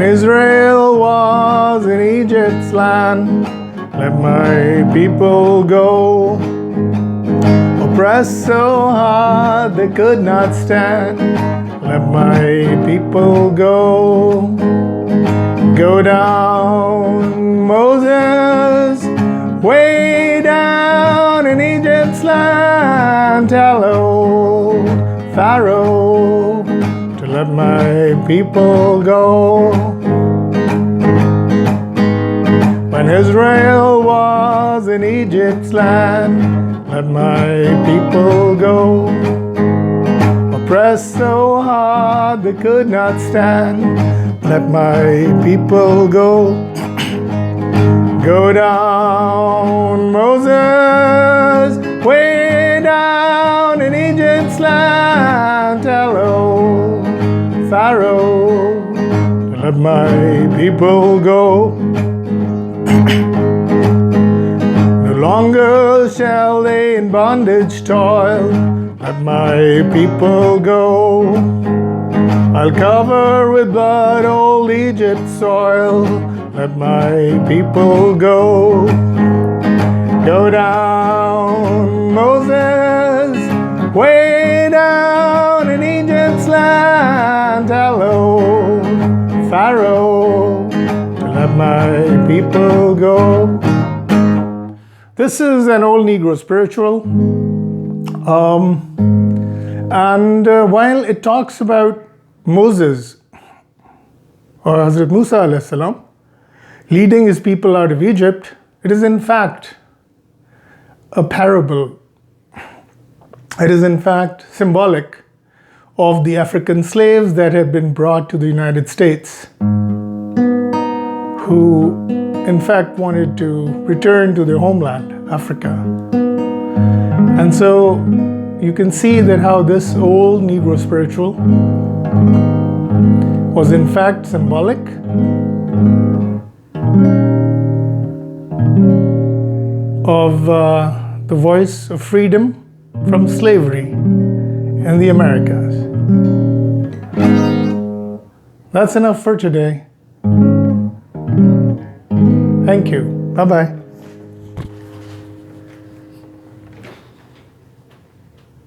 When Israel was in Egypt's land, let my people go. Oppressed so hard they could not stand, let my people go. Go down, Moses, way down in Egypt's land. Tell old Pharaoh to let my people go. When Israel was in Egypt's land, let my people go. Oppressed so hard they could not stand, let my people go. Go down, Moses, way down in Egypt's land. Tell old Pharaoh to let my people go. No longer shall they in bondage toil, let my people go. I'll cover with blood old Egypt's soil, let my people go. Go down, Moses, way down in Egypt's land. Tell old Pharaoh to let my people go. This is an old Negro spiritual. And while it talks about Moses, or Hazrat Musa alayhi salam, leading his people out of Egypt, it is in fact a parable. It is in fact symbolic of the African slaves that had been brought to the United States, who in fact wanted to return to their homeland, Africa. And so you can see that how this old Negro spiritual was in fact symbolic of the voice of freedom from slavery in the Americas. That's enough for today. Thank you. Bye-bye.